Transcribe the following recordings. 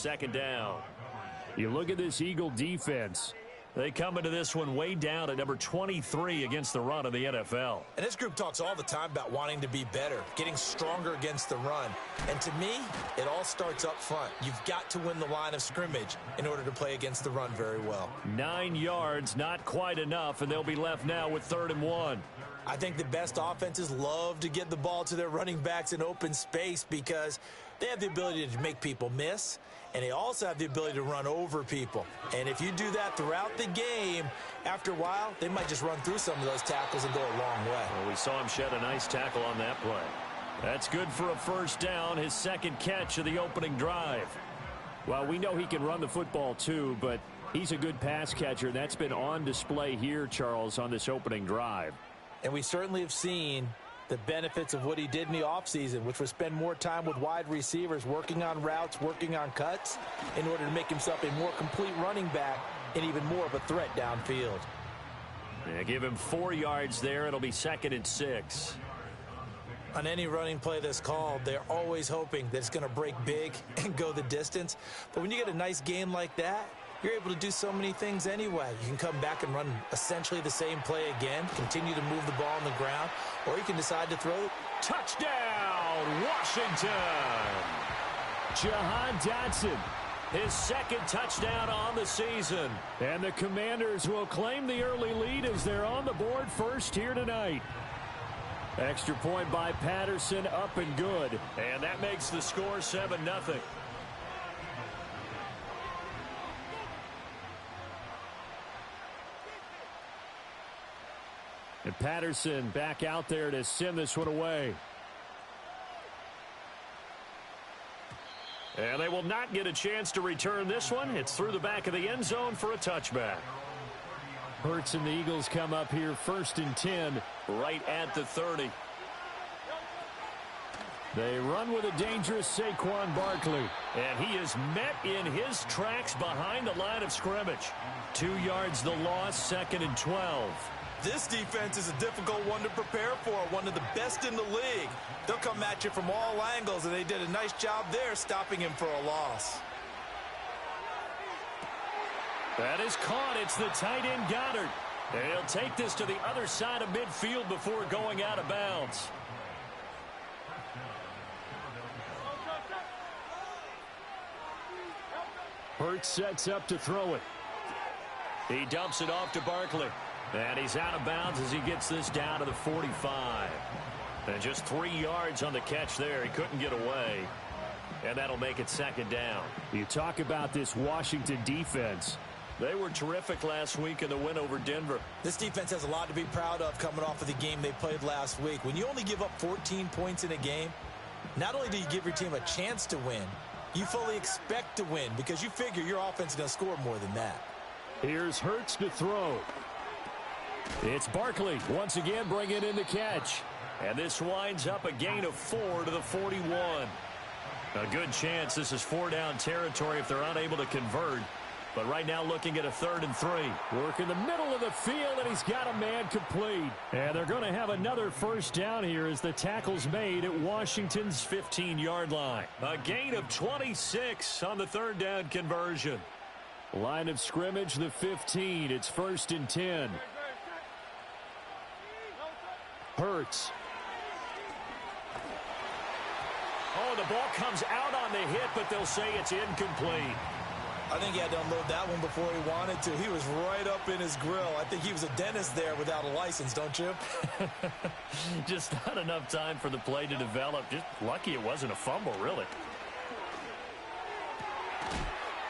second down. You look at this Eagle defense. They come into this one way down at number 23 against the run of the NFL. And this group talks all the time about wanting to be better, getting stronger against the run. And to me, it all starts up front. You've got to win the line of scrimmage in order to play against the run very well. 9 yards, not quite enough, and they'll be left now with 3rd and 1. I think the best offenses love to get the ball to their running backs in open space because they have the ability to make people miss, and they also have the ability to run over people. And if you do that throughout the game, after a while, they might just run through some of those tackles and go a long way. Well, we saw him shed a nice tackle on that play. That's good for a first down, his second catch of the opening drive. Well, we know he can run the football too, but he's a good pass catcher. That's been on display here, Charles, on this opening drive. And we certainly have seen the benefits of what he did in the offseason, which was spend more time with wide receivers, working on routes, working on cuts, in order to make himself a more complete running back and even more of a threat downfield. Yeah, give him 4 yards there. It'll be 2nd and 6. On any running play that's called, they're always hoping that it's going to break big and go the distance. But when you get a nice game like that, you're able to do so many things anyway. You can come back and run essentially the same play again, continue to move the ball on the ground, or you can decide to throw it. Touchdown, Washington! Jahan Dotson, his second touchdown on the season. And the Commanders will claim the early lead as they're on the board first here tonight. Extra point by Patterson, up and good. And that makes the score 7-0. And Patterson back out there to send this one away. And they will not get a chance to return this one. It's through the back of the end zone for a touchback. Hurts and the Eagles come up here 1st and 10. Right at the 30. They run with a dangerous Saquon Barkley. And he is met in his tracks behind the line of scrimmage. 2 yards the loss, 2nd and 12. This defense is a difficult one to prepare for, one of the best in the league. They'll come at you from all angles, and they did a nice job there stopping him for a loss. That is caught. It's the tight end Goddard. And he'll take this to the other side of midfield before going out of bounds. Hurts sets up to throw it. He dumps it off to Barkley. And he's out of bounds as he gets this down to the 45. And just 3 yards on the catch there. He couldn't get away. And that'll make it 2nd down. You talk about this Washington defense. They were terrific last week in the win over Denver. This defense has a lot to be proud of coming off of the game they played last week. When you only give up 14 points in a game, not only do you give your team a chance to win, you fully expect to win because you figure your offense is going to score more than that. Here's Hurts to throw. It's Barkley once again bringing in the catch. And this winds up a gain of 4 to the 41. A good chance this is 4-down territory if they're unable to convert. But right now looking at a 3rd and 3. Work in the middle of the field, and he's got a man complete. And they're going to have another first down here as the tackle's made at Washington's 15-yard line. A gain of 26 on the 3rd down conversion. Line of scrimmage, the 15. It's 1st and 10. Hurts. Oh, the ball comes out on the hit, but they'll say it's incomplete. I think he had to unload that one before he wanted to. He was right up in his grill. I think he was a dentist there without a license, don't you? Just not enough time for the play to develop. Just lucky it wasn't a fumble, really.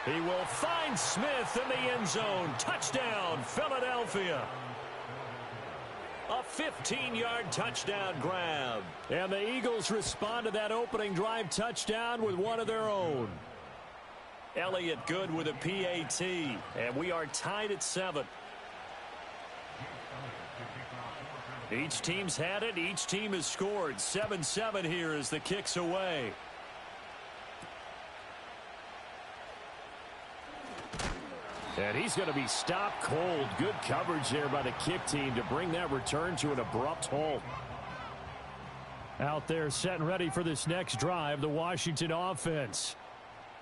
He will find Smith in the end zone. Touchdown, Philadelphia. A 15-yard touchdown grab. And the Eagles respond to that opening drive touchdown with one of their own. Elliott good with a PAT. And we are tied at 7. Each team's had it. Each team has scored. 7-7 here as the kick's away. And he's going to be stopped cold. Good coverage there by the kick team to bring that return to an abrupt halt. Out there set and ready for this next drive, the Washington offense.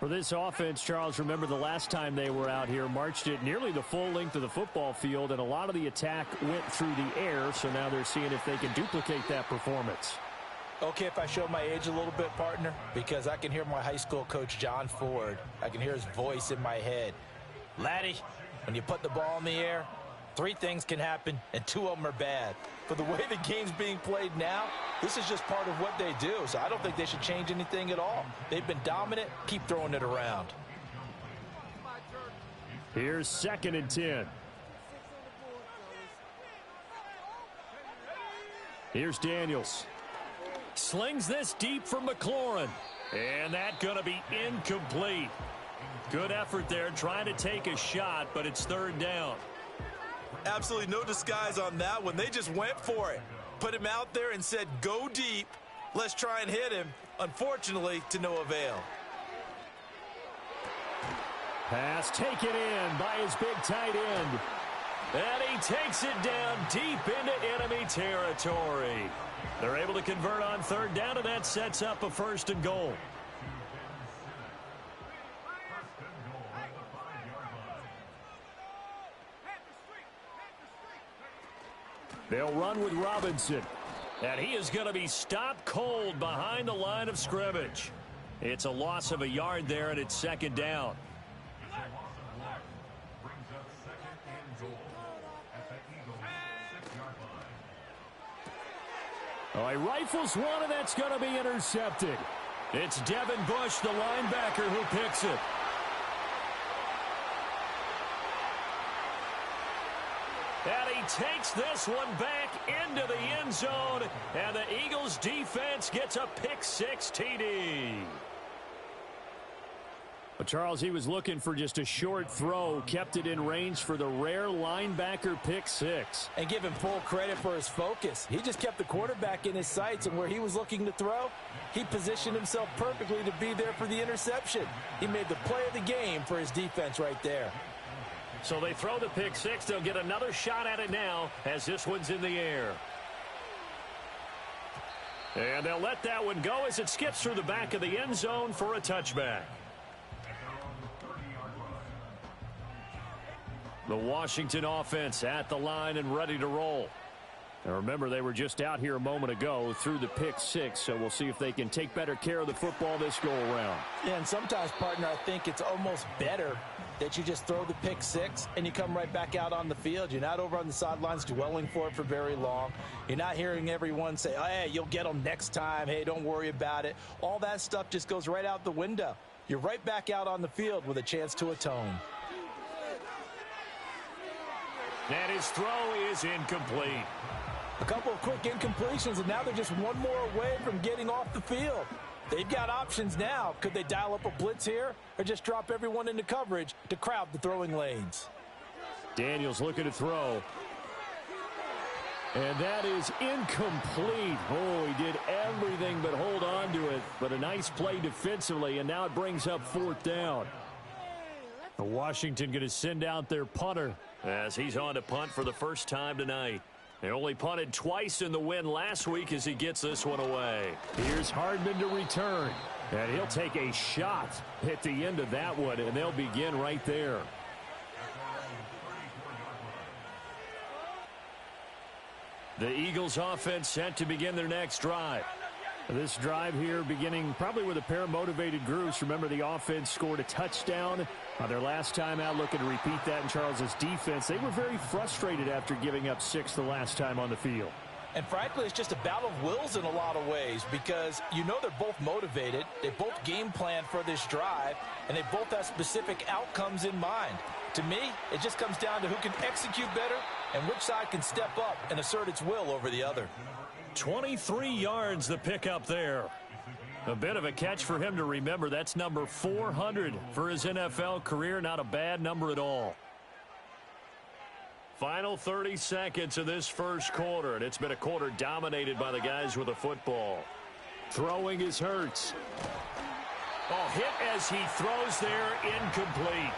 For this offense, Charles, remember the last time they were out here, marched it nearly the full length of the football field, and a lot of the attack went through the air, so now they're seeing if they can duplicate that performance. Okay, if I show my age a little bit, partner, because I can hear my high school coach, John Ford. I can hear his voice in my head. Laddie, when you put the ball in the air, 3 things can happen, and 2 of them are bad. For the way the game's being played now, this is just part of what they do, so I don't think they should change anything at all. They've been dominant. Keep throwing it around. Here's 2nd and 10. Here's Daniels. Slings this deep from McLaurin. And that's going to be incomplete. Good effort there trying to take a shot, but it's 3rd down. Absolutely no disguise on that one. They just went for it. Put him out there and said, go deep. Let's try and hit him. Unfortunately, to no avail. Pass taken in by his big tight end. And he takes it down deep into enemy territory. They're able to convert on 3rd down, and that sets up a 1st and goal. They'll run with Robinson. And he is going to be stopped cold behind the line of scrimmage. It's a loss of a yard there, and it's 2nd down. Oh, he rifles one, and that's going to be intercepted. It's Devin Bush, the linebacker, who picks it. And he takes this one back into the end zone, and the Eagles defense gets a pick-6 TD. But Charles, he was looking for just a short throw, kept it in range for the rare linebacker pick-6. And give him full credit for his focus. He just kept the quarterback in his sights, and where he was looking to throw, he positioned himself perfectly to be there for the interception. He made the play of the game for his defense right there. So they throw the pick-6. They'll get another shot at it now as this one's in the air. And they'll let that one go as it skips through the back of the end zone for a touchback. The Washington offense at the line and ready to roll. Now remember, they were just out here a moment ago through the pick-6, so we'll see if they can take better care of the football this go-around. Yeah, and sometimes, partner, I think it's almost better that you just throw the pick-6 and you come right back out on the field. You're not over on the sidelines dwelling for it for very long. You're not hearing everyone say, oh, hey, you'll get them next time. Hey, don't worry about it. All that stuff just goes right out the window. You're right back out on the field with a chance to atone. And his throw is incomplete. A couple of quick incompletions, and now they're just one more away from getting off the field. They've got options now. Could they dial up a blitz here or just drop everyone into coverage to crowd the throwing lanes? Daniels looking to throw. And that is incomplete. Oh, he did everything but hold on to it. But a nice play defensively, and now it brings up 4th down. Washington going to send out their punter as he's on to punt for the first time tonight. They only punted twice in the win last week as he gets this one away. Here's Hardman to return. And he'll take a shot at the end of that one, and they'll begin right there. The Eagles offense set to begin their next drive. This drive here beginning probably with a pair of motivated groups. Remember, the offense scored a touchdown their last time out, looking to repeat that in Charles's defense. They were very frustrated after giving up 6 the last time on the field. And frankly, it's just a battle of wills in a lot of ways because you know they're both motivated. They both game plan for this drive, and they both have specific outcomes in mind. To me, it just comes down to who can execute better and which side can step up and assert its will over the other. 23 yards the pickup there. A bit of a catch for him to remember. That's number 400 for his NFL career. Not a bad number at all. Final 30 seconds of this first quarter, and it's been a quarter dominated by the guys with the football. Throwing is Hurts. Oh, hit as he throws there, incomplete.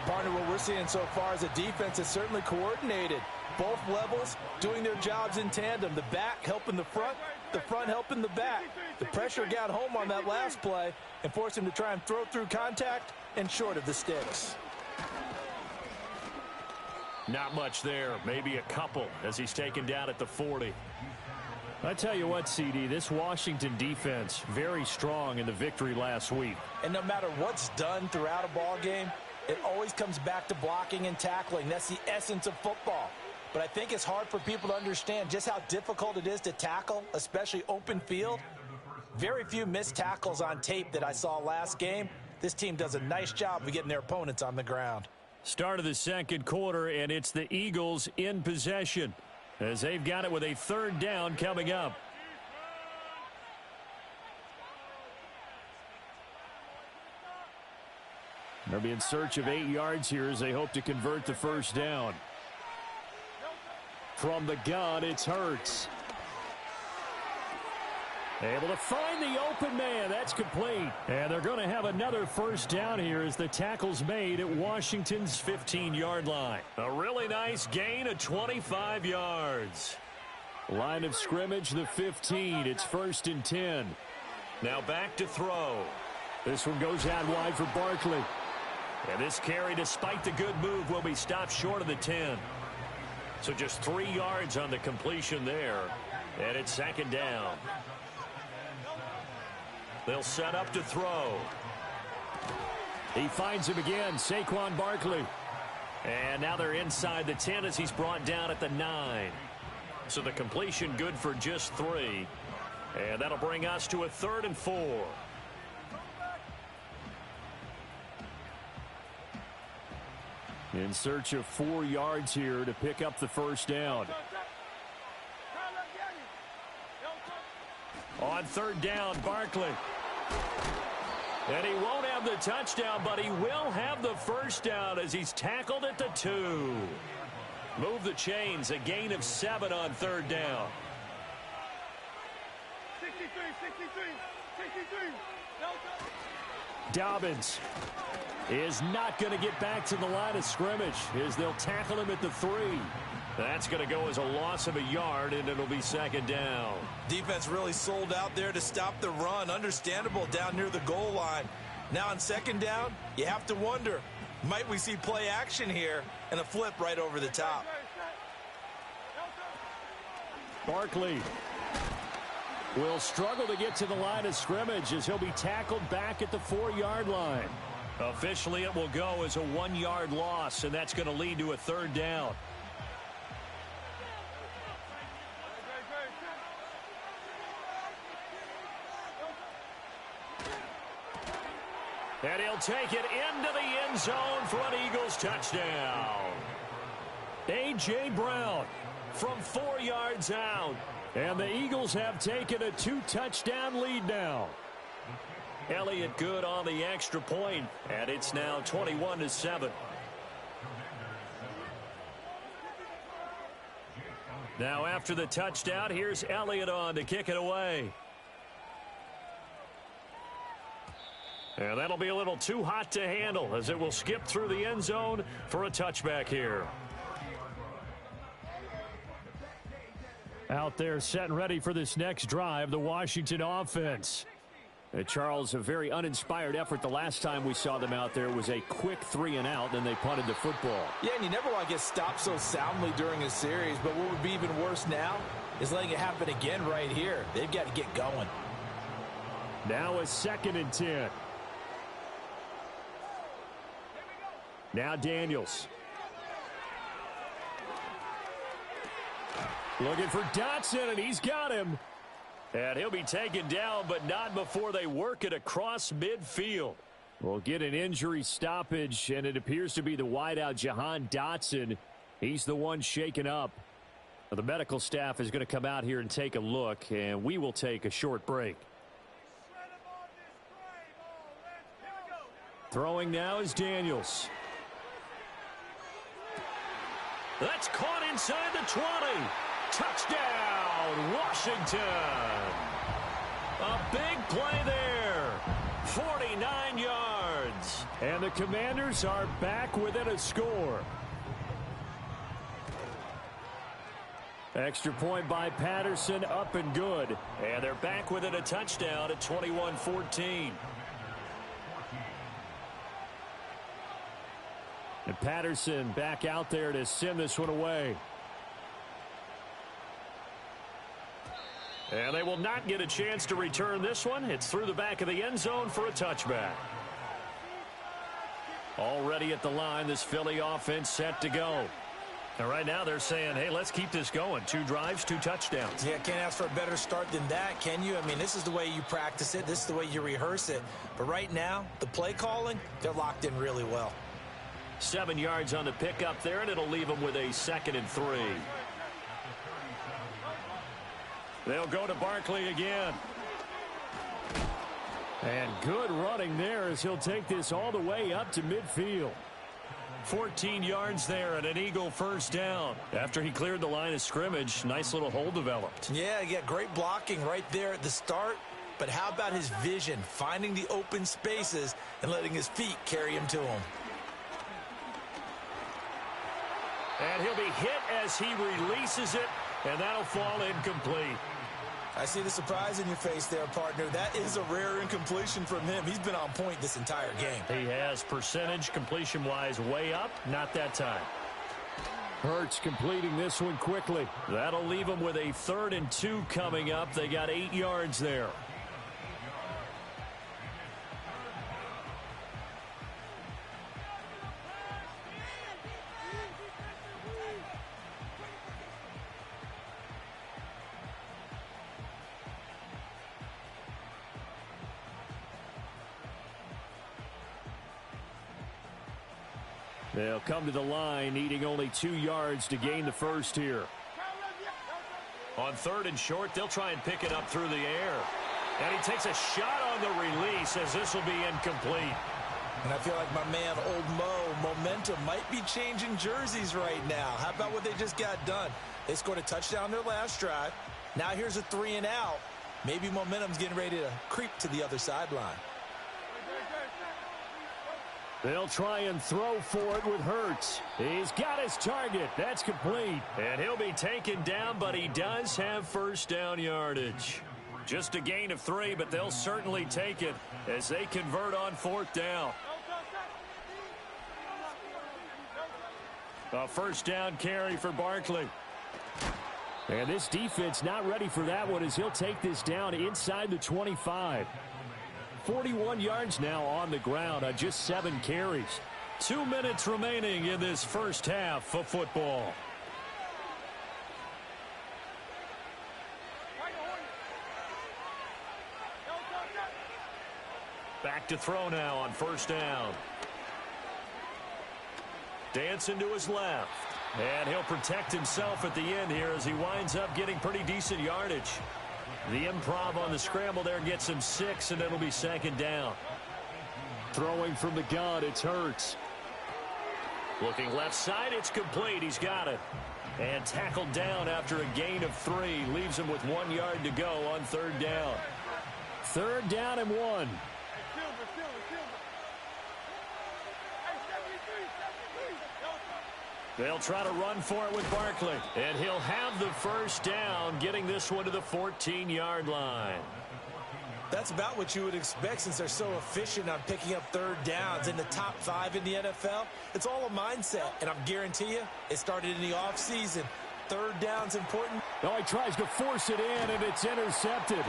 Partner, what we're seeing so far is a defense that's certainly coordinated. Both levels doing their jobs in tandem. The back helping the front, the front helping the back. The pressure got home on that last play and forced him to try and throw through contact and short of the sticks. Not much there, maybe a couple as he's taken down at the 40. I tell you what, CD, this Washington defense, very strong in the victory last week. And no matter what's done throughout a ball game, it always comes back to blocking and tackling. That's the essence of football. But I think it's hard for people to understand just how difficult it is to tackle, especially open field. Very few missed tackles on tape that I saw last game. This team does a nice job of getting their opponents on the ground. Start of the second quarter, and it's the Eagles in possession as they've got it with a third down coming up. They'll be in search of 8 yards here as they hope to convert the first down. From the gun, it's Hurts. Able to find the open man. That's complete. And they're going to have another first down here as the tackle's made at Washington's 15-yard line. A really nice gain of 25 yards. Line of scrimmage, the 15. It's 1st and 10. Now back to throw. This one goes out wide for Barkley. And this carry, despite the good move, will be stopped short of the 10. So just 3 yards on the completion there. And it's 2nd down. They'll set up to throw. He finds him again, Saquon Barkley. And now they're inside the 10 as he's brought down at the 9. So the completion good for just 3. And that'll bring us to a 3rd and 4. In search of 4 yards here to pick up the first down. On 3rd down, Barkley. And he won't have the touchdown, but he will have the first down as he's tackled at the 2. Move the chains, a gain of 7 on 3rd down. 63. Dobbins is not going to get back to the line of scrimmage as they'll tackle him at the 3. That's going to go as a loss of a yard, and it'll be 2nd down. Defense really sold out there to stop the run. Understandable down near the goal line. Now on 2nd down, you have to wonder, might we see play action here and a flip right over the top? Barkley will struggle to get to the line of scrimmage as he'll be tackled back at the 4-yard line. Officially, it will go as a 1-yard loss, and that's going to lead to a 3rd down. And he'll take it into the end zone for an Eagles touchdown. A.J. Brown from 4 yards out. And the Eagles have taken a 2-touchdown lead now. Elliott good on the extra point, and it's now 21-7. Now after the touchdown, here's Elliott on to kick it away. And that'll be a little too hot to handle as it will skip through the end zone for a touchback here. Out there set and ready for this next drive, the Washington offense. Charles, a very uninspired effort the last time we saw them out there was a quick 3-and-out, then they punted the football. Yeah, and you never want to get stopped so soundly during a series, but what would be even worse now is letting it happen again right here. They've got to get going. Now a 2nd and 10. Now Daniels. Looking for Dotson, and he's got him. And he'll be taken down, but not before they work it across midfield. We'll get an injury stoppage, and it appears to be the wideout, Jahan Dotson. He's the one shaken up. The medical staff is going to come out here and take a look, and we will take a short break. Throwing now is Daniels. That's caught inside the 20. Touchdown, Washington. A big play there. 49 yards. And the Commanders are back within a score. Extra point by Patterson, up and good. And they're back within a touchdown at 21-14. And Patterson back out there to send this one away. And they will not get a chance to return this one. It's through the back of the end zone for a touchback. Already at the line, this Philly offense set to go. And right now they're saying, hey, let's keep this going. 2 drives, 2 touchdowns. Yeah, can't ask for a better start than that, can you? I mean, this is the way you practice it. This is the way you rehearse it. But right now, the play calling, they're locked in really well. 7 yards on the pickup there, and it'll leave them with a 2nd and 3. They'll go to Barkley again. And good running there as he'll take this all the way up to midfield. 14 yards there and an Eagle first down. After he cleared the line of scrimmage, nice little hole developed. Yeah, great blocking right there at the start. But how about his vision, finding the open spaces and letting his feet carry him to him? And he'll be hit as he releases it, and that'll fall incomplete. I see the surprise in your face there, partner. That is a rare incompletion from him. He's been on point this entire game. He has percentage completion-wise way up, not that time. Hurts completing this one quickly. That'll leave him with a 3rd and 2 coming up. They got 8 yards there. They'll come to the line, needing only 2 yards to gain the first here. On 3rd and short, they'll try and pick it up through the air. And he takes a shot on the release as this will be incomplete. And I feel like my man, Old Mo, momentum might be changing jerseys right now. How about what they just got done? They scored a touchdown their last drive. Now here's a 3 and out. Maybe momentum's getting ready to creep to the other sideline. They'll try and throw for it with Hurts. He's got his target. That's complete. And he'll be taken down, but he does have first down yardage. Just a gain of 3, but they'll certainly take it as they convert on 4th down. A first down carry for Barkley. And this defense not ready for that one as he'll take this down inside the 25. 41 yards now on the ground on just 7 carries. 2 minutes remaining in this first half of football. Back to throw now on first down. Dancing to his left. And he'll protect himself at the end here as he winds up getting pretty decent yardage. The improv on the scramble there gets him 6, and it'll be 2nd down. Throwing from the gun, it's Hurts. Looking left side, it's complete. He's got it. And tackled down after a gain of 3. Leaves him with 1 yard to go on 3rd down. 3rd down and 1. They'll try to run for it with Barkley. And he'll have the first down, getting this one to the 14-yard line. That's about what you would expect since they're so efficient on picking up 3rd downs in the top 5 in the NFL. It's all a mindset, and I'm guarantee you it started in the offseason. 3rd down's important. Oh, he tries to force it in, and it's intercepted.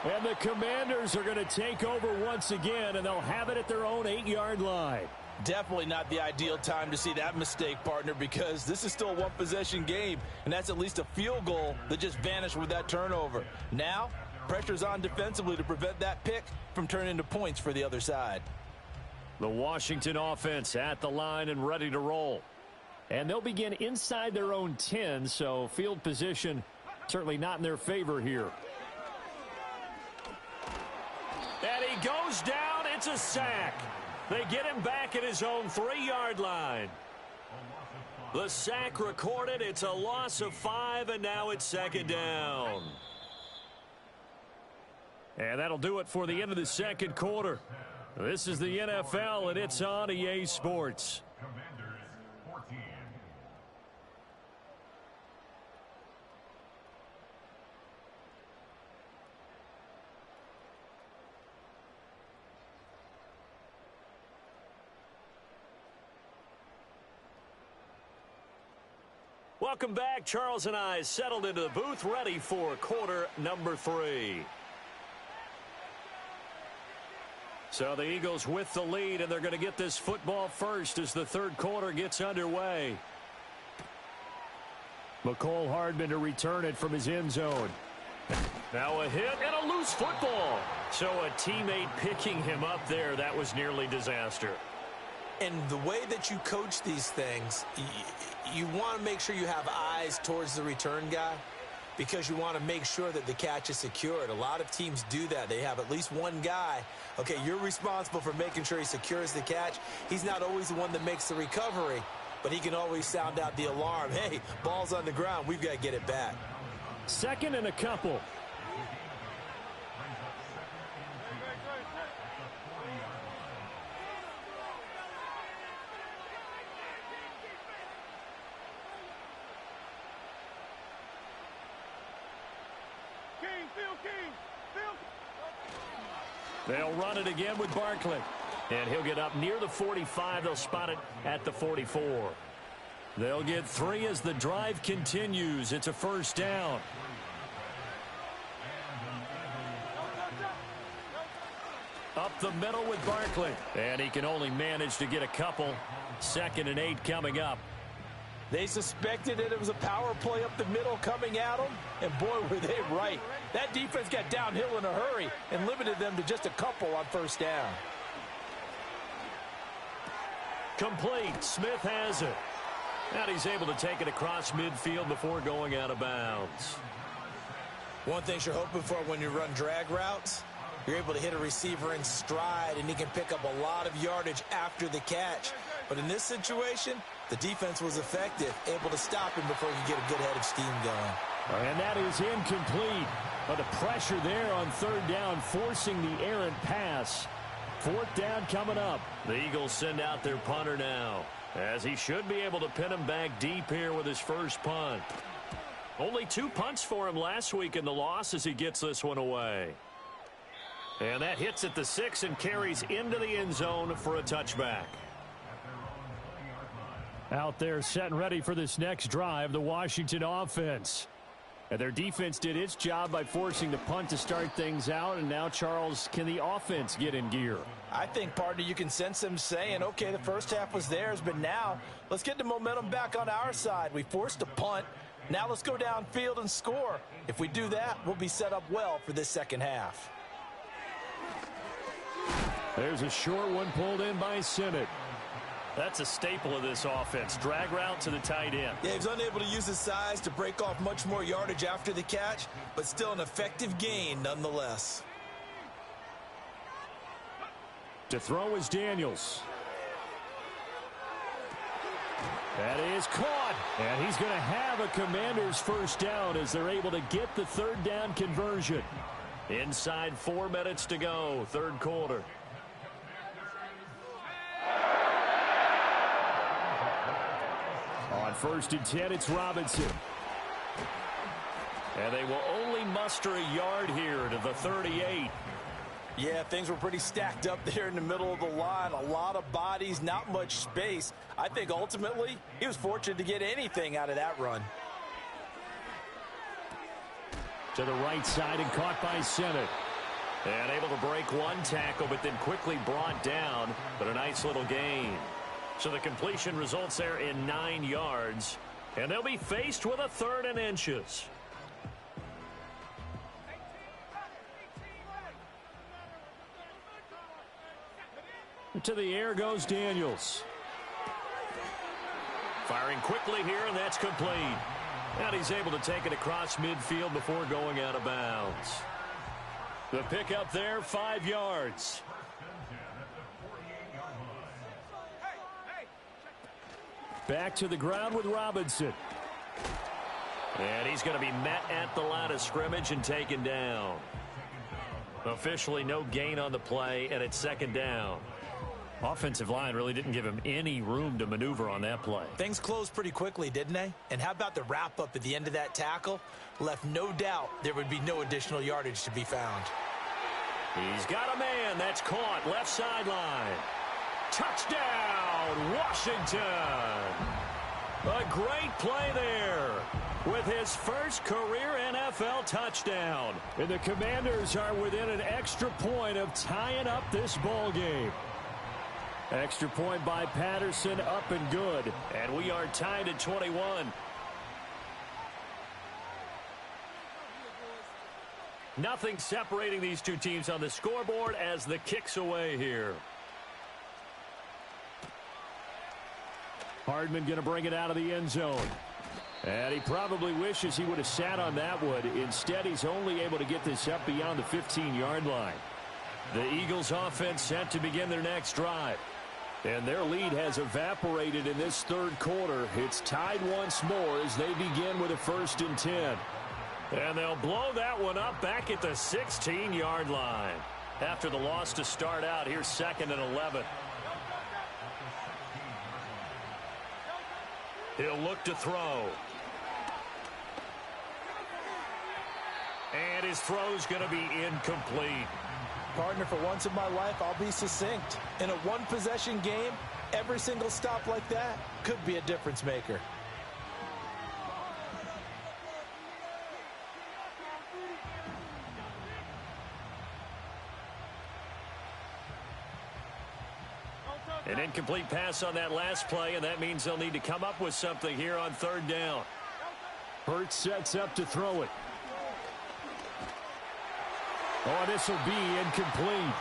And the Commanders are going to take over once again, and they'll have it at their own 8-yard line. Definitely not the ideal time to see that mistake, partner, because this is still a one-possession game, and that's at least a field goal that just vanished with that turnover. Now, pressure's on defensively to prevent that pick from turning into points for the other side. The Washington offense at the line and ready to roll. And they'll begin inside their own 10, so field position certainly not in their favor here. And he goes down. It's a sack. They get him back at his own 3-yard line. The sack recorded. It's a loss of 5, and now it's 2nd down. And that'll do it for the end of the 2nd quarter. This is the NFL, and it's on EA Sports. Welcome back. Charles and I settled into the booth, ready for quarter number 3. So the Eagles with the lead, and they're going to get this football first as the third quarter gets underway. McCole Hardman to return it from his end zone. Now a hit and a loose football. So a teammate picking him up there, that was nearly disaster. And the way that you coach these things, you want to make sure you have eyes towards the return guy because you want to make sure that the catch is secured. A lot of teams do that. They have at least one guy. Okay, you're responsible for making sure he secures the catch. He's not always the one that makes the recovery, but he can always sound out the alarm. Hey, ball's on the ground. We've got to get it back. Second and a couple. They'll run it again with Barkley. And he'll get up near the 45. They'll spot it at the 44. They'll get 3 as the drive continues. It's a first down. Up the middle with Barkley. And he can only manage to get a couple. 2nd and 8 coming up. They suspected it was a power play up the middle coming at them, and boy, were they right. That defense got downhill in a hurry and limited them to just a couple on first down. Complete. Smith has it. And he's able to take it across midfield before going out of bounds. One thing you're hoping for when you run drag routes, you're able to hit a receiver in stride, and he can pick up a lot of yardage after the catch. But in this situation, the defense was effective, able to stop him before he could get a good head of steam going. And that is incomplete. But the pressure there on third down, forcing the errant pass. 4th down coming up. The Eagles send out their punter now, as he should be able to pin him back deep here with his first punt. Only 2 punts for him last week in the loss as he gets this one away. And that hits at the 6 and carries into the end zone for a touchback. Out there set and ready for this next drive, the Washington offense. And their defense did its job by forcing the punt to start things out. And now, Charles, can the offense get in gear? I think, partner, you can sense them saying, okay, the first half was theirs, but now let's get the momentum back on our side. We forced a punt. Now let's go downfield and score. If we do that, we'll be set up well for this second half. There's a short one pulled in by Sinnott. That's a staple of this offense. Drag route to the tight end. Yeah, he was unable to use his size to break off much more yardage after the catch, but still an effective gain nonetheless. To throw is Daniels. That is caught. And he's going to have a Commander's first down as they're able to get the third down conversion. Inside 4 minutes to go, third quarter. On 1st and 10, it's Robinson. And they will only muster a yard here to the 38. Yeah, things were pretty stacked up there in the middle of the line. A lot of bodies, not much space. I think ultimately he was fortunate to get anything out of that run. To the right side and caught by Sinnott. And able to break one tackle, but then quickly brought down. But a nice little gain. So the completion results there in 9 yards. And they'll be faced with a 3rd and inches. To the air goes Daniels. Firing quickly here, and that's complete. And he's able to take it across midfield before going out of bounds. The pickup there, 5 yards. Back to the ground with Robinson. And he's going to be met at the line of scrimmage and taken down. Officially no gain on the play, and it's 2nd down. Offensive line really didn't give him any room to maneuver on that play. Things closed pretty quickly, didn't they? And how about the wrap-up at the end of that tackle? Left no doubt there would be no additional yardage to be found. He's got a man. That's caught. Left sideline. Touchdown, Washington. A great play there with his first career NFL touchdown. And the Commanders are within an extra point of tying up this ball game. Extra point by Patterson, up and good. And we are tied at 21. Nothing separating these two teams on the scoreboard as the kick's away here. Hardman going to bring it out of the end zone. And he probably wishes he would have sat on that one. Instead, he's only able to get this up beyond the 15-yard line. The Eagles offense set to begin their next drive. And their lead has evaporated in this third quarter. It's tied once more as they begin with a 1st and 10. And they'll blow that one up back at the 16-yard line. After the loss to start out, here's 2nd and 11. He'll look to throw. And his throw's going to be incomplete. Partner, for once in my life, I'll be succinct. In a one-possession game, every single stop like that could be a difference maker. An incomplete pass on that last play, and that means they'll need to come up with something here on 3rd down. Hurts sets up to throw it. Oh, this will be incomplete.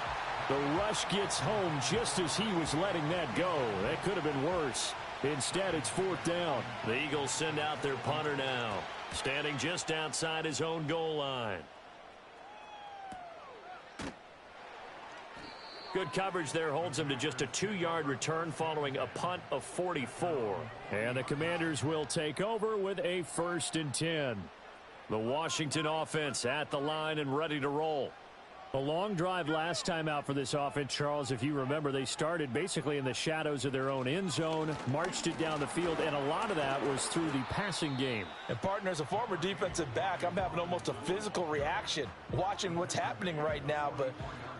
The rush gets home just as he was letting that go. That could have been worse. Instead, it's 4th down. The Eagles send out their punter now, standing just outside his own goal line. Good coverage there holds him to just a 2-yard return following a punt of 44. And the Commanders will take over with a 1st and 10. The Washington offense at the line and ready to roll. A long drive last time out for this offense, Charles. If you remember, they started basically in the shadows of their own end zone, marched it down the field, and a lot of that was through the passing game. And partner, as a former defensive back, I'm having almost a physical reaction watching what's happening right now. But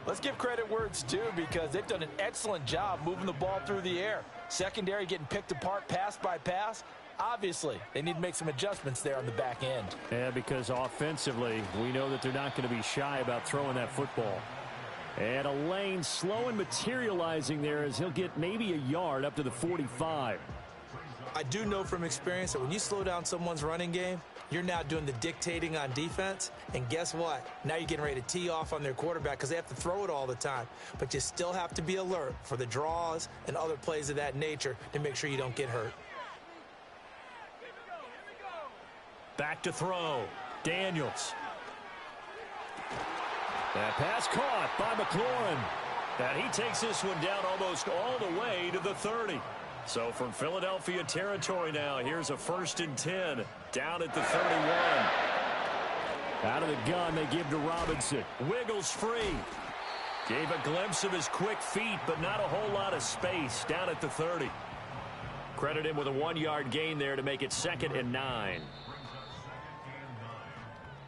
let's give credit where it's due, because they've done an excellent job moving the ball through the air. Secondary getting picked apart pass by pass. Obviously, they need to make some adjustments there on the back end. Yeah, because offensively, we know that they're not going to be shy about throwing that football. And a lane slow and materializing there as he'll get maybe a yard up to the 45. I do know from experience that when you slow down someone's running game, you're now doing the dictating on defense. And guess what? Now you're getting ready to tee off on their quarterback because they have to throw it all the time. But you still have to be alert for the draws and other plays of that nature to make sure you don't get hurt. Back to throw. Daniels. That pass caught by McLaurin. And he takes this one down almost all the way to the 30. So from Philadelphia territory now, here's a 1st and 10 down at the 31. Out of the gun, they give to Robinson. Wiggles free. Gave a glimpse of his quick feet, but not a whole lot of space down at the 30. Credit him with a 1-yard gain there to make it 2nd and 9.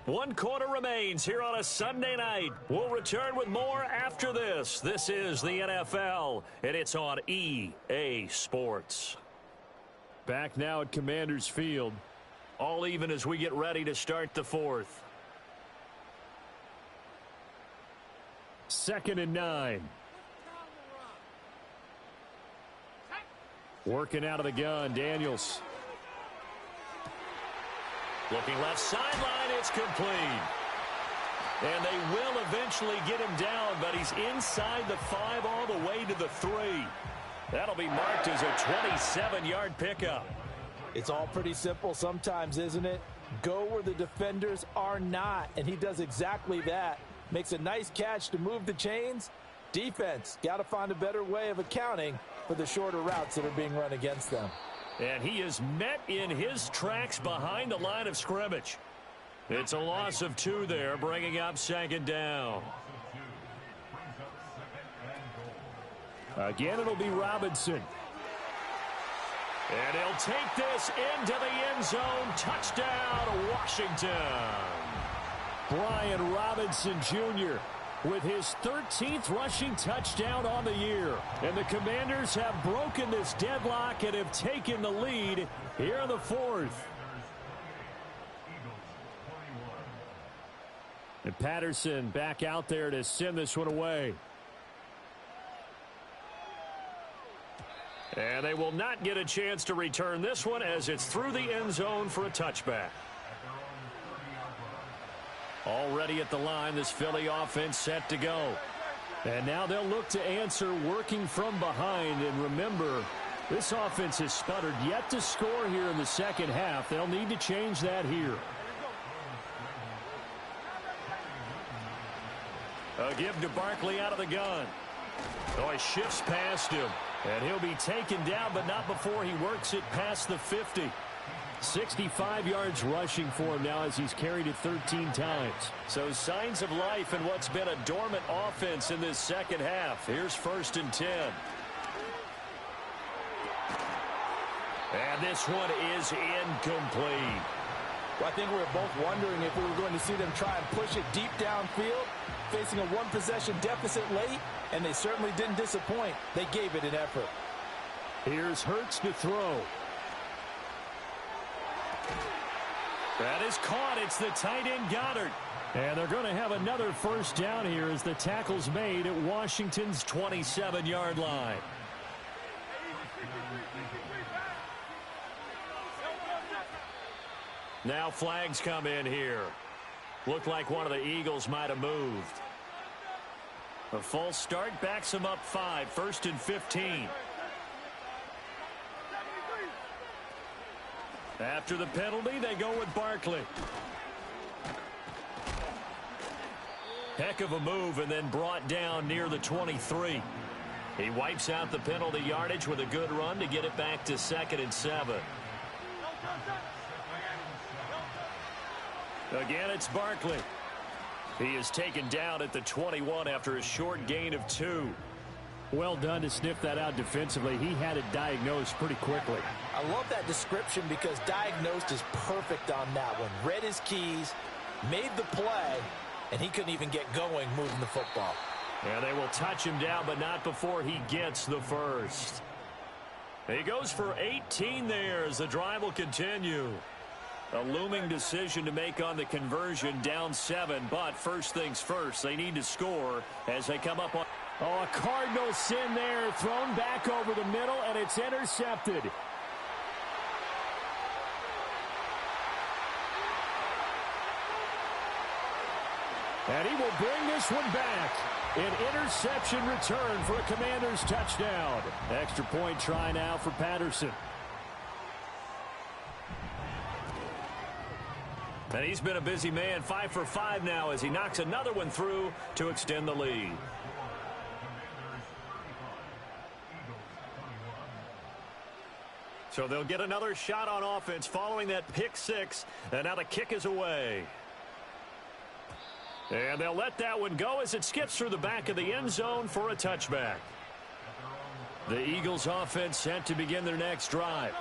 1 quarter remains here on a Sunday night. We'll return with more after this. This is the NFL, and it's on EA Sports. Back now at Commanders Field. All even as we get ready to start the 4th. 2nd and 9. Working out of the gun, Daniels. Looking left sideline, it's complete. And they will eventually get him down, but he's inside the 5 all the way to the 3. That'll be marked as a 27-yard pickup. It's all pretty simple sometimes, isn't it? Go where the defenders are not, and he does exactly that. Makes a nice catch to move the chains. Defense got to find a better way of accounting for the shorter routes that are being run against them. And he is met in his tracks behind the line of scrimmage. It's a loss of 2 there, bringing up 2nd down. Again, it'll be Robinson. And he'll take this into the end zone. Touchdown, Washington. Brian Robinson Jr. with his 13th rushing touchdown on the year. And the Commanders have broken this deadlock and have taken the lead here in the fourth. And Patterson back out there to send this one away. And they will not get a chance to return this one as it's through the end zone for a touchback. Already at the line, this Philly offense set to go. And now they'll look to answer working from behind. And remember, this offense has sputtered yet to score here in the second half. They'll need to change that here. A give to Barkley out of the gun. Oh, he shifts past him. And he'll be taken down, but not before he works it past the 50. 65 yards rushing for him now as he's carried it 13 times. So signs of life in what's been a dormant offense in this second half. Here's 1st and 10. And this one is incomplete. Well, I think we were both wondering if we were going to see them try and push it deep downfield, facing a one-possession deficit late, and they certainly didn't disappoint. They gave it an effort. Here's Hurts to throw. That is caught. It's the tight end Goddard. And they're going to have another first down here as the tackle's made at Washington's 27-yard line. Now flags come in here. Looked like one of the Eagles might have moved. A false start backs them up 5. 1st and 15. After the penalty, they go with Barkley. Heck of a move and then brought down near the 23. He wipes out the penalty yardage with a good run to get it back to 2nd and 7. Again, it's Barkley. He is taken down at the 21 after a short gain of 2. Well done to sniff that out defensively. He had it diagnosed pretty quickly. I love that description because diagnosed is perfect on that one. Read his keys, made the play, and he couldn't even get going moving the football. And they will touch him down, but not before he gets the first. He goes for 18 there as the drive will continue. A looming decision to make on the conversion, down 7, but first things first, they need to score as they come up on... Oh, a Cardinal sin there, thrown back over the middle, and it's intercepted. And he will bring this one back. An interception return for a Commanders touchdown. Extra point try now for Patterson. And he's been a busy man, 5 for 5 now as he knocks another one through to extend the lead. So they'll get another shot on offense following that pick 6, and now the kick is away. And they'll let that one go as it skips through the back of the end zone for a touchback. The Eagles offense set to begin their next drive.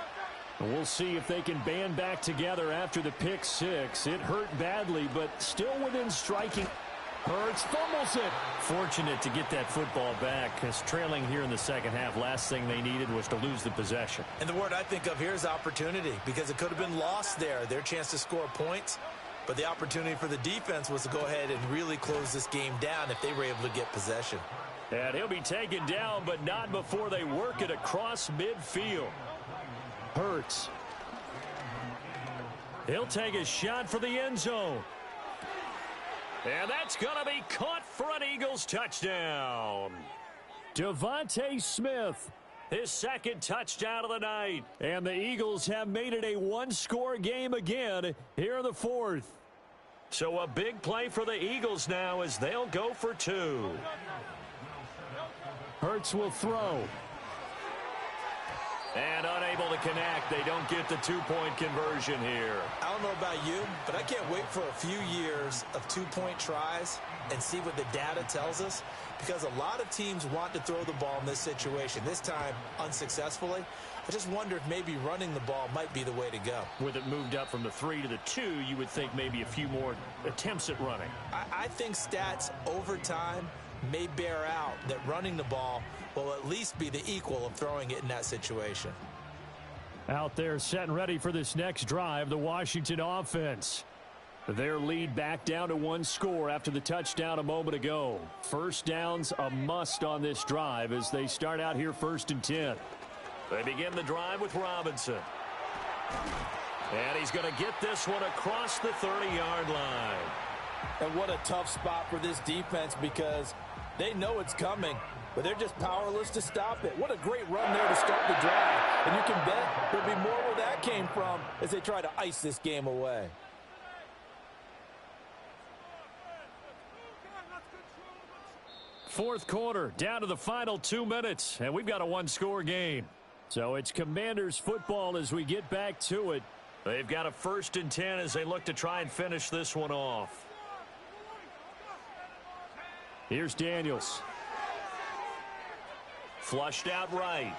We'll see if they can band back together after the pick 6. It hurt badly, but still within striking. Hurts fumbles it. Fortunate to get that football back because trailing here in the second half, last thing they needed was to lose the possession. And the word I think of here is opportunity because it could have been lost there. Their chance to score points, but the opportunity for the defense was to go ahead and really close this game down if they were able to get possession. And he'll be taken down, but not before they work it across midfield. Hurts. He'll take a shot for the end zone. And that's going to be caught for an Eagles touchdown. Devontae Smith, his second touchdown of the night. And the Eagles have made it a one-score game again here in the fourth. So a big play for the Eagles now as they'll go for 2. Hurts will throw. And unable to connect. They don't get the two-point conversion here. I don't know about you, but I can't wait for a few years of two-point tries and see what the data tells us, because a lot of teams want to throw the ball in this situation, this time unsuccessfully. I just wonder if maybe running the ball might be the way to go. With it moved up from the 3 to the 2, you would think maybe a few more attempts at running. I think stats over time may bear out that running the ball will at least be the equal of throwing it in that situation. Out there set and ready for this next drive, the Washington offense. Their lead back down to 1 score after the touchdown a moment ago. First down's a must on this drive as they start out here 1st and 10. They begin the drive with Robinson. And he's going to get this one across the 30-yard line. And what a tough spot for this defense, because they know it's coming, but they're just powerless to stop it. What a great run there to start the drive. And you can bet there'll be more where that came from as they try to ice this game away. Fourth quarter, down to the final 2 minutes, and we've got a 1-score game. So it's Commanders football as we get back to it. They've got a 1st and 10 as they look to try and finish this one off. Here's Daniels. Flushed out right.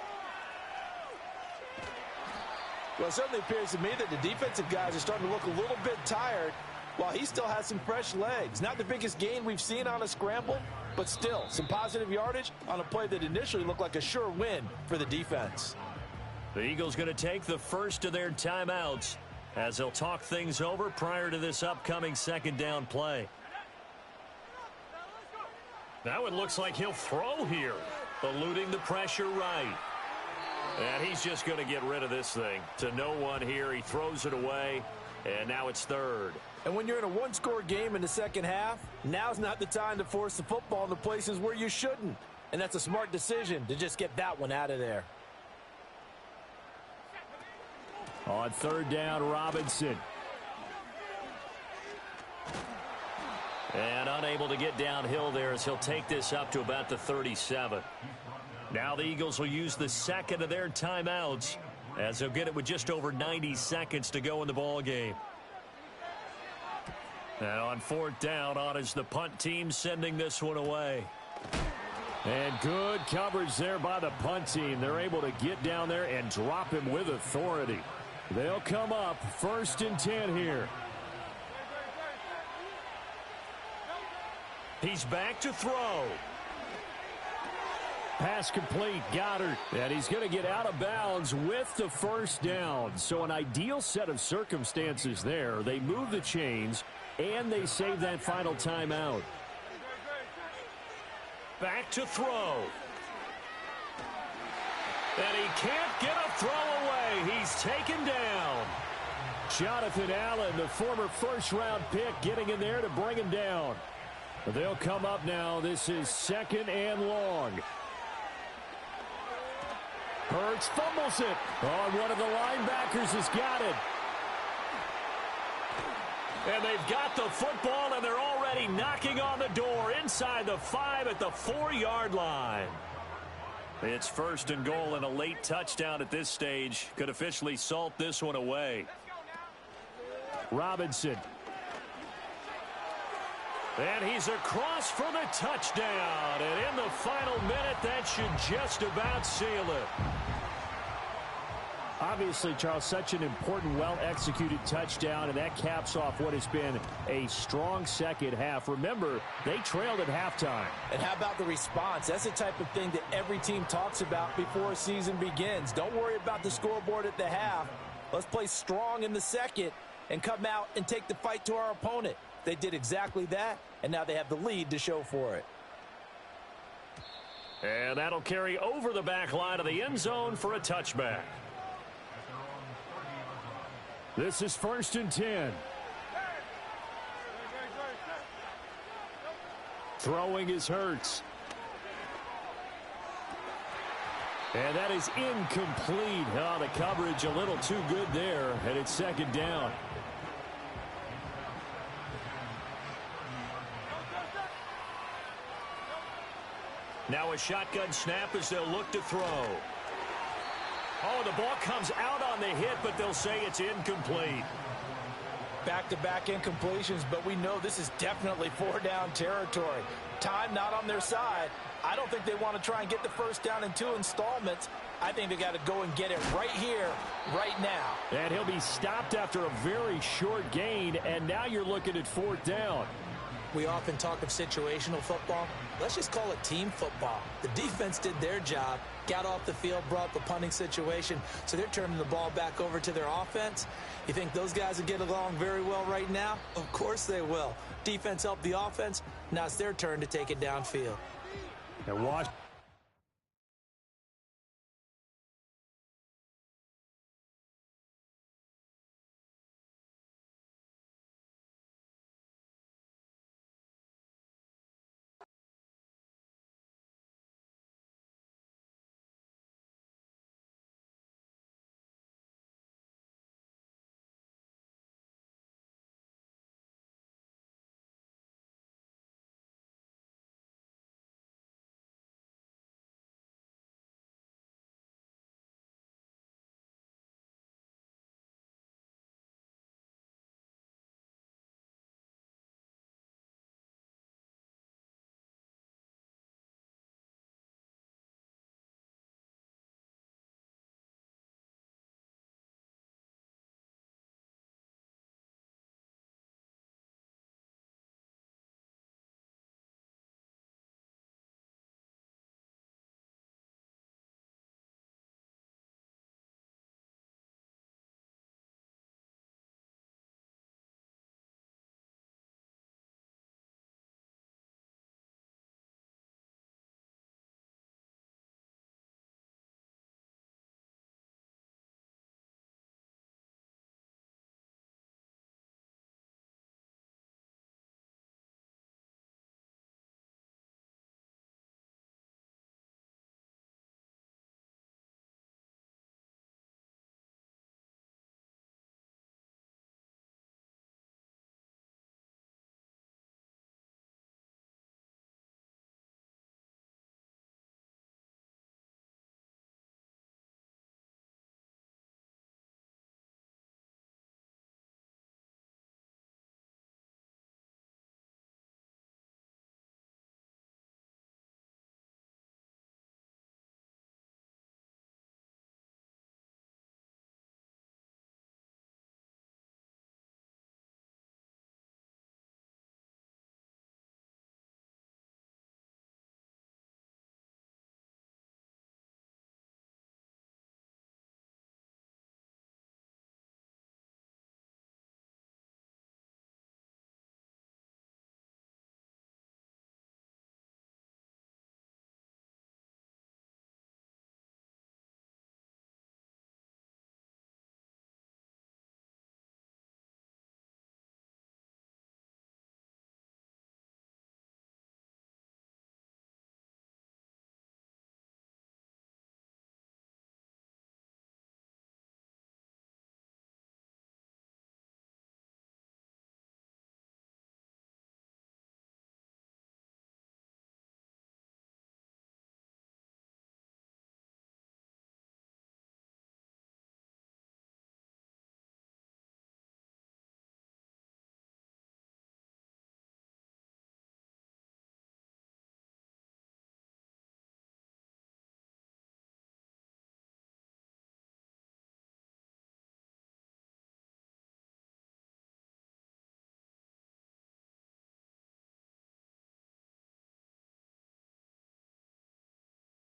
Well, it certainly appears to me that the defensive guys are starting to look a little bit tired while he still has some fresh legs. Not the biggest gain we've seen on a scramble, but still some positive yardage on a play that initially looked like a sure win for the defense. The Eagles going to take the first of their timeouts as they'll talk things over prior to this upcoming 2nd down play. Now it looks like he'll throw here, eluding the pressure right. And he's just going to get rid of this thing to no one here. He throws it away, and now it's 3rd. And when you're in a 1-score game in the second half, now's not the time to force the football in the places where you shouldn't. And that's a smart decision to just get that one out of there. On 3rd down, Robinson. And unable to get downhill there as he'll take this up to about the 37. Now the Eagles will use the 2nd of their timeouts as they'll get it with just over 90 seconds to go in the ball game. Now on 4th down, on is the punt team sending this one away. And good coverage there by the punt team. They're able to get down there and drop him with authority. They'll come up 1st and 10 here. He's back to throw. Pass complete, Goddard. And he's going to get out of bounds with the 1st down. So an ideal set of circumstances there. They move the chains, and they save that final timeout. Back to throw. And he can't get a throw away. He's taken down. Jonathan Allen, the former 1st-round pick, getting in there to bring him down. They'll come up now. This is 2nd and long. Hurts fumbles it. Oh, one of the linebackers has got it. And they've got the football, and they're already knocking on the door inside the 5 at the 4-yard line. It's 1st and goal, and a late touchdown at this stage could officially salt this one away. Robinson. And he's across for the touchdown. And in the final minute, that should just about seal it. Obviously, Charles, such an important, well-executed touchdown, and that caps off what has been a strong second half. Remember, they trailed at halftime. And how about the response? That's the type of thing that every team talks about before a season begins. Don't worry about the scoreboard at the half. Let's play strong in the second and come out and take the fight to our opponent. They did exactly that, and now they have the lead to show for it. And that'll carry over the back line of the end zone for a touchback. This is 1st and 10. Throwing is Hurts. And that is incomplete. Oh, the coverage a little too good there, and it's 2nd down. Now a shotgun snap as they'll look to throw. Oh, The ball comes out on the hit, but they'll say it's incomplete. Back-to-back incompletions, but we know this is definitely 4-down territory. Time not on their side. I don't think they want to try and get the first down in 2 installments. I think they got to go and get it right here, right now. And he'll be stopped after a very short gain, and now you're looking at 4th down. We often talk of situational football. Let's just call it team football. The defense did their job, got off the field, brought the punting situation, so they're turning the ball back over to their offense. You think those guys will get along very well right now? Of course they will. Defense helped the offense. Now it's their turn to take it downfield. And